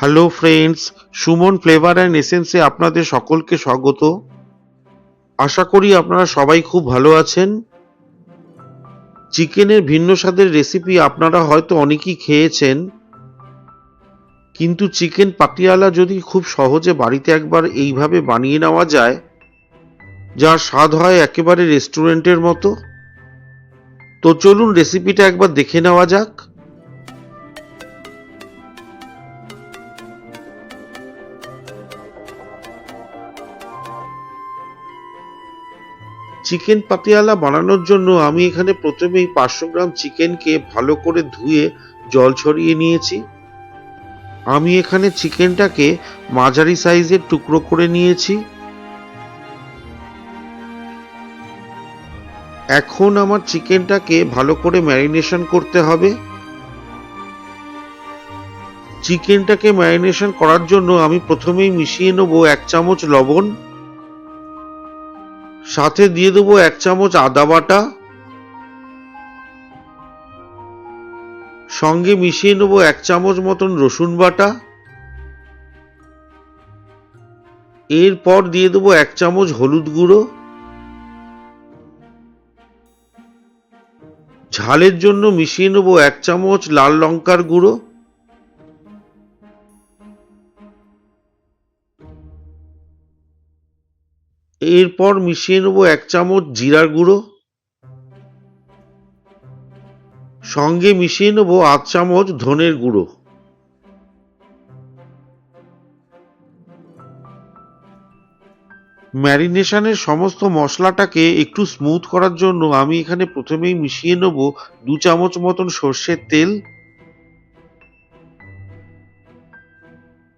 Hello friends, Suman flavour and এসেন্সে আপনাদের সকলকে স্বাগত। আশা করি আপনারা সবাই খুব ভালো আছেন। চিকেনের ভিন্ন স্বাদের রেসিপি আপনারা হয়তো অনেকেই খেয়েছেন, কিন্তু চিকেন পাটিয়ালা যদি খুব সহজে বাড়িতে একবার এইভাবে বানিয়ে নেওয়া যায়, যার স্বাদ হয় একেবারে রেস্টুরেন্টের মতো। তো চলুন রেসিপিটা একবার দেখে নেওয়া যাক। চিকেন পাতিয়ালা বানানোর জন্য আমি এখানে প্রথমেই 500 গ্রাম চিকেনকে ভালো করে ধুয়ে জল ছড়িয়ে নিয়েছি। আমি এখানে চিকেনটাকে মাঝারি সাইজের টুকরো করে নিয়েছি। এখন আমার চিকেনটাকে ভালো করে ম্যারিনেশন করতে হবে। চিকেনটাকে ম্যারিনেশন করার জন্য আমি প্রথমেই মিশিয়ে নেব 1 চামচ লবণ, সাথে দিয়ে দেবো 1 চামচ আদা বাটা, সঙ্গে মিশিয়ে নেব 1 চামচ মতন রসুন বাটা, এরপর দিয়ে দেবো 1 চামচ হলুদ গুঁড়ো, ঝালের জন্য মিশিয়ে নেব 1 চামচ লাল লঙ্কার গুঁড়ো, এরপর মিশিয়ে নেব 1 চামচ জিরার গুঁড়ো, সঙ্গে মিশিয়ে নেব 1/2 চামচ ধনের গুঁড়ো। ম্যারিনেশনের সমস্ত মশলাটাকে একটু স্মুথ করার জন্য আমি এখানে প্রথমেই মিশিয়ে নেব 2 চামচ মতন সর্ষের তেল,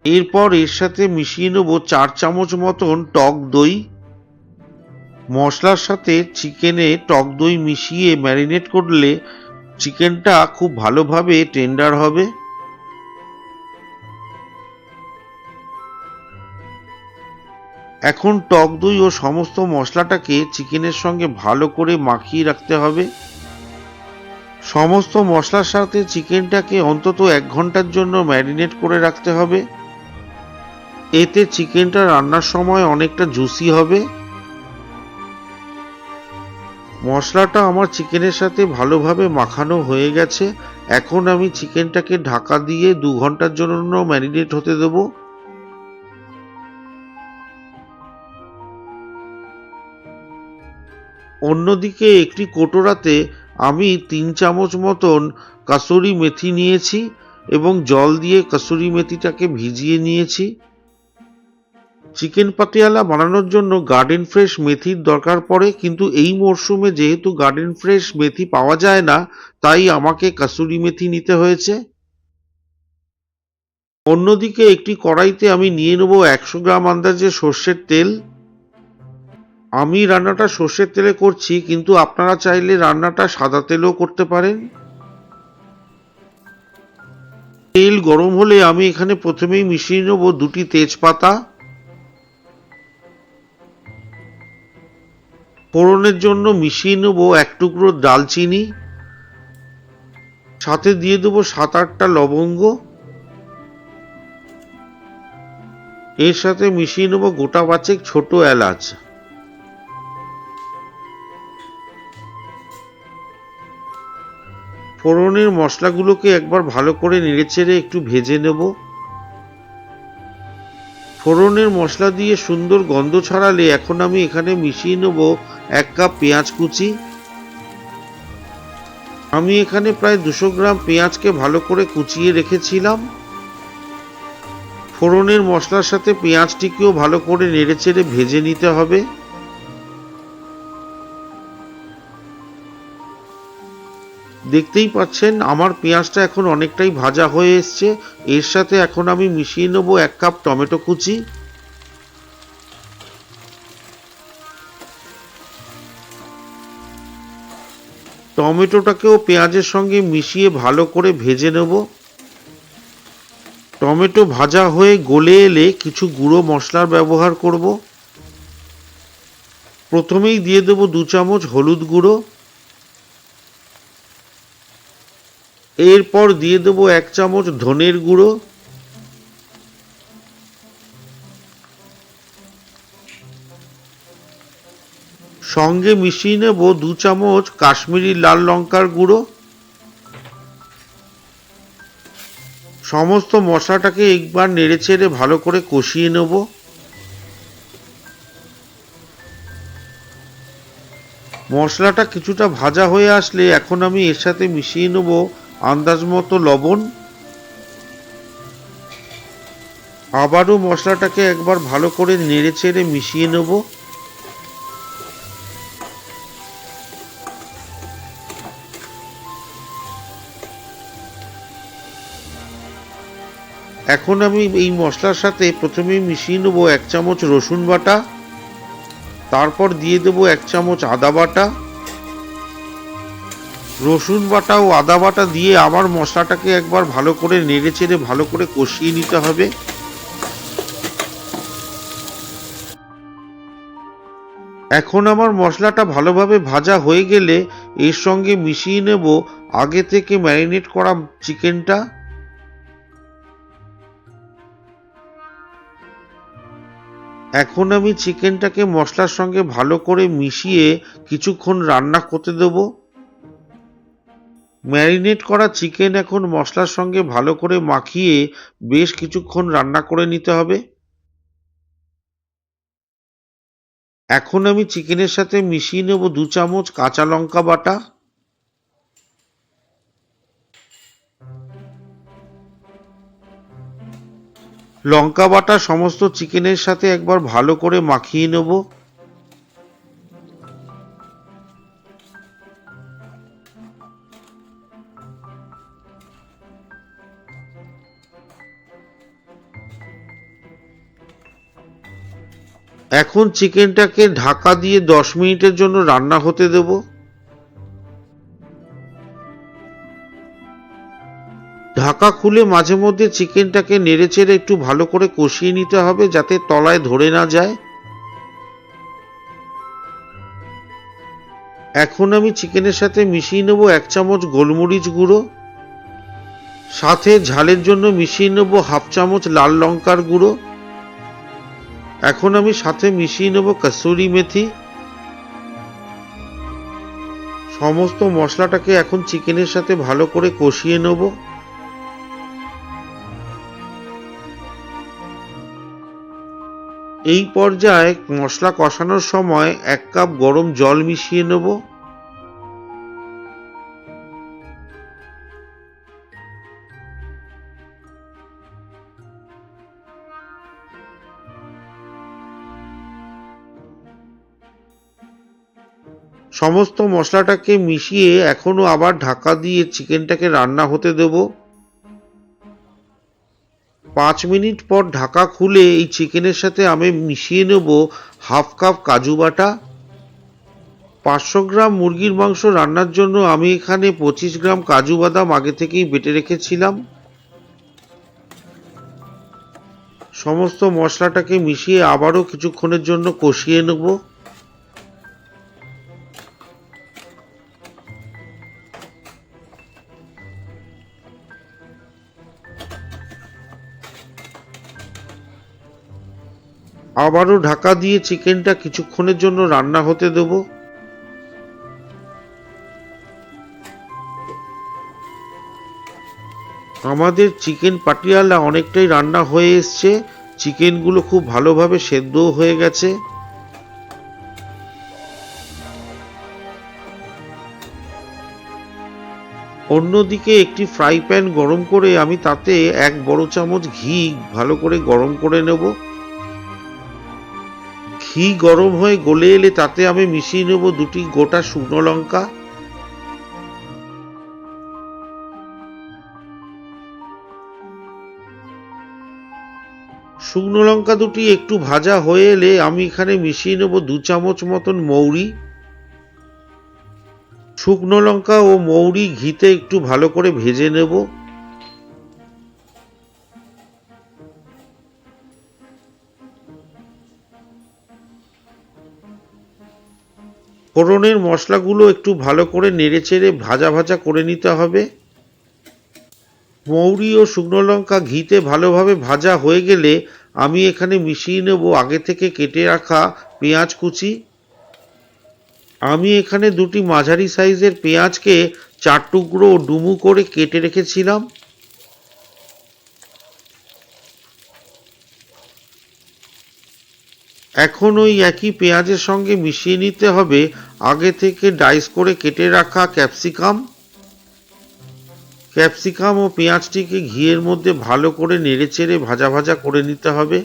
এরপর এর সাথে মিশিয়ে নেব 4 চামচ মতন টক দই। মশলার সাথে চিকেনে টক দই মিশিয়ে ম্যারিনেট করলে চিকেনটা খুব ভালোভাবে টেন্ডার হবে। এখন টক দই ও সমস্ত মশলাটাকে চিকেনের সঙ্গে ভালো করে মাখিয়ে রাখতে হবে। সমস্ত মশলার সাথে চিকেনটাকে অন্তত 1 ঘন্টার জন্য ম্যারিনেট করে রাখতে হবে। এতে চিকেনটা রান্নার সময় অনেকটা জুসি হবে। মশলাটা আমার চিকেনের সাথে ভালোভাবে মাখানো হয়ে গেছে। এখন আমি চিকেনটাকে ঢাকা দিয়ে 2 ঘন্টার জন্য ম্যারিনেট হতে দেব। অন্যদিকে একটি কটোরাতে আমি 3 চামচ মতন কাসুরি মেথি নিয়েছি এবং জল দিয়ে কাসুরি মেথিটাকে ভিজিয়ে নিয়েছি। চিকেন পাটিয়ালা বানানোর জন্য গার্ডেন ফ্রেশ মেথির দরকার পড়ে, কিন্তু এই মরশুমে যেহেতু গার্ডেন ফ্রেশ মেথি পাওয়া যায় না, তাই আমাকে কাসুরি মেথি নিতে হয়েছে। অন্যদিকে একটি কড়াইতে আমি নিয়ে নেব 100 গ্রাম আন্দাজে সর্ষের তেল। আমি রান্নাটা সর্ষের তেলে করছি, কিন্তু আপনারা চাইলে রান্নাটা সাদা তেলেও করতে পারেন। তেল গরম হলে আমি এখানে প্রথমেই মিশিয়ে নেব 2টি তেজপাতা। ফোড়নের জন্য মিশিয়ে নেব 1 টুকরো দালচিনি, সাথে দিয়ে দেবো 7-8টা লবঙ্গ, এর সাথে মিশিয়ে নেব গোটা 5 ছোট এলাচ। ফোড়নের মশলাগুলোকে একবার ভালো করে নেড়েচেড়ে একটু ভেজে নেব। ফোড়নের মশলা দিয়ে সুন্দর গন্ধ ছড়ালে এখন আমি এখানে মিশিয়ে নেব 1 কাপ পেঁয়াজ কুচি। আমি এখানে প্রায় 200 গ্রাম পেঁয়াজকে ভালো করে কুচিয়ে রেখেছিলাম। ফোড়নের মশলার সাথে পেঁয়াজটিকেও ভালো করে নেড়েচেড়ে ভেজে নিতে হবে। দেখতেই পাচ্ছেন আমার পেঁয়াজটা এখন অনেকটাই ভাজা হয়ে এসছে। এর সাথে এখন আমি মিশিয়ে নেব 1 কাপ টমেটো কুচি। টমেটোটাকেও পেঁয়াজের সঙ্গে মিশিয়ে ভালো করে ভেজে নেব। টমেটো ভাজা হয়ে গলে এলে কিছু গুঁড়ো মশলার ব্যবহার করব। প্রথমেই দিয়ে দেব 2 চামচ হলুদ গুঁড়ো, এরপর দিয়ে দেব 1 চামচ ধনের গুঁড়ো, সঙ্গে মিশিয়ে নেব 2 চামচ কাশ্মীরি লাল লঙ্কার গুঁড়ো। সমস্ত মশলাটাকে একবার নেড়েচেড়ে ভালো করে কষিয়ে নেব। মশলাটা কিছুটা ভাজা হয়ে আসলে এখন আমি এর সাথে মিশিয়ে নেব আন্দাজ মতো লবণ। আবারও মশলাটাকে একবার ভালো করে নেড়েচেড়ে মিশিয়ে নেব। এখন আমি এই মশলার সাথে প্রথমে মিশিয়ে নেব 1 চামচ রসুন বাটা, তারপর দিয়ে দেব 1 চামচ আদা বাটা। রসুন বাটা ও আদা বাটা দিয়ে আবার মশলাটাকে একবার ভালো করে নেড়েচেড়ে ভালো করে কষিয়ে নিতে হবে। এখন আমার মশলাটা ভালোভাবে ভাজা হয়ে গেলে এর সঙ্গে মিশিয়ে নেব আগে থেকে ম্যারিনেট করা চিকেনটা। এখন আমি চিকেনটাকে মশলার সঙ্গে ভালো করে মিশিয়ে কিছুক্ষণ রান্না করতে দেব। ম্যারিনেট করা চিকেন এখন মশলার সঙ্গে ভালো করে মাখিয়ে বেশ কিছুক্ষণ রান্না করে নিতে হবে। এখন আমি চিকেনের সাথে মিশিয়ে নেব 2 চামচ কাঁচা লঙ্কা বাটা। লঙ্কা বাটা সমস্ত চিকেনের সাথে একবার ভালো করে মাখিয়ে নেব। এখন চিকেনটাকে ঢাকা দিয়ে 10 মিনিটের জন্য রান্না হতে দেব। ঢাকা খুলে মাঝে মধ্যে চিকেনটাকে নেড়েচেড়ে একটু ভালো করে কষিয়ে নিতে হবে যাতে তলায় ধরে না যায়। এখন আমি চিকেনের সাথে মিশিয়ে নেব 1 চামচ গোলমরিচ গুঁড়ো, সাথে ঝালের জন্য মিশিয়ে নেব 1/2 চামচ লাল লঙ্কার গুঁড়ো। এখন আমি সাথে মিশিয়ে নেব কসুরি মেথি। সমস্ত মশলাটাকে এখন চিকেনের সাথে ভালো করে কষিয়ে নেব। এই পর্যায়ে মশলা কষানোর সময় 1 কাপ গরম জল মিশিয়ে নেব। সমস্ত মশলাটাকে মিশিয়ে এখনো আবার ঢাকা দিয়ে চিকেনটাকে রান্না হতে দেব। 5 মিনিট পর ঢাকা খুলে এই চিকেনের সাথে আমি মিশিয়ে নেব 1/2 কাপ কাজু বাটা। 500 গ্রাম মুরগির মাংস রান্নার জন্য আমি এখানে 25 গ্রাম কাজু বাদাম আগে থেকেই বেটে রেখেছিলাম। সমস্ত মশলাটাকে মিশিয়ে আবারও কিছুক্ষণের জন্য কষিয়ে নেব। আবারও ঢাকা দিয়ে চিকেনটা কিছুক্ষণের জন্য রান্না হতে দেব। আমাদের চিকেন পাটিয়ালা অনেকটাই রান্না হয়ে এসছে। চিকেনগুলো খুব ভালোভাবে সেদ্ধও হয়ে গেছে। অন্যদিকে একটি ফ্রাই প্যান গরম করে আমি তাতে 1 বড় চামচ ঘি ভালো করে গরম করে নেব। ঘি গরম হয়ে গলে এলে তাতে আমি মিশিয়ে নেব 2টি গোটা শুকনো লঙ্কা। শুকনো লঙ্কা দুটি একটু ভাজা হয়ে এলে আমি এখানে মিশিয়ে নেব 2 চামচ মতন মৌরি। শুকনো লঙ্কা ও মৌরি ঘিতে একটু ভালো করে ভেজে নেব। ফোড়নের মশলাগুলো একটু ভালো করে নেড়েচেড়ে ভাজা ভাজা করে নিতে হবে। মৌরি ও শুকনো লঙ্কা ঘিতে ভালোভাবে ভাজা হয়ে গেলে আমি এখানে মিশিয়ে নেব আগে থেকে কেটে রাখা পেঁয়াজ কুচি। আমি এখানে দুটি মাঝারি সাইজের পেঁয়াজকে 4 টুকরো ডুমু করে কেটে রেখেছিলাম। এখন ওই একই পেঁয়াজের সঙ্গে মিশিয়ে নিতে হবে আগে থেকে ডাইস করে কেটে রাখা ক্যাপসিকাম। ক্যাপসিকাম ও পেঁয়াজটিকে ঘিয়ের মধ্যে ভালো করে নেড়েচেড়ে ভাজা ভাজা করে নিতে হবে।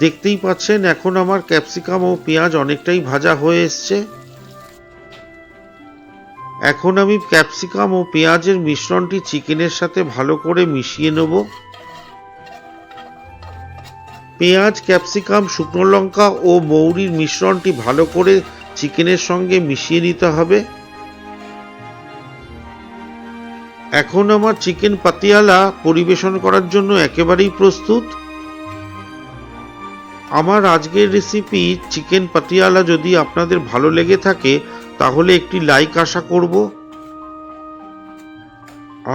দেখতেই পাচ্ছেন এখন আমার ক্যাপসিকাম ও পেঁয়াজ অনেকটাই ভাজা হয়ে এসছে। এখন আমি ক্যাপসিকাম ও পেঁয়াজের মিশ্রণটি চিকেনের সাথে ভালো করে মিশিয়ে নেব। পেঁয়াজ, ক্যাপসিকাম, শুকনো লঙ্কা ও মৌরির মিশ্রণটি ভালো করে চিকেনের সঙ্গে মিশিয়ে নিতে হবে। এখন আমার চিকেন পাতিয়ালা পরিবেশন করার জন্য একেবারেই প্রস্তুত। আমার আজকের রেসিপি চিকেন পাতিয়ালা যদি আপনাদের ভালো লেগে থাকে তাহলে একটি লাইক আশা করব।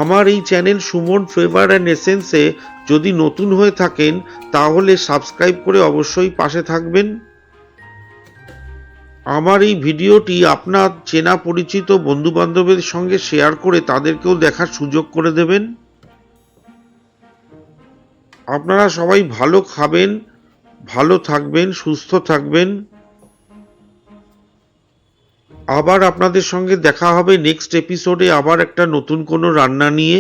আমার এই চ্যানেল সুমন ফ্লেভার অ্যান্ড এসেন্সে যদি নতুন হয়ে থাকেন তাহলে সাবস্ক্রাইব করে অবশ্যই পাশে থাকবেন। আমার এই ভিডিওটি আপনার চেনা পরিচিত বন্ধুবান্ধবের সঙ্গে শেয়ার করে তাদেরকেও দেখার সুযোগ করে দেবেন। আপনারা সবাই ভালো খাবেন, ভালো থাকবেন, সুস্থ থাকবেন। আবার আপনাদের সঙ্গে দেখা হবে নেক্সট এপিসোডে আবার একটা নতুন কোনো রান্না নিয়ে।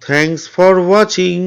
Thanks for watching.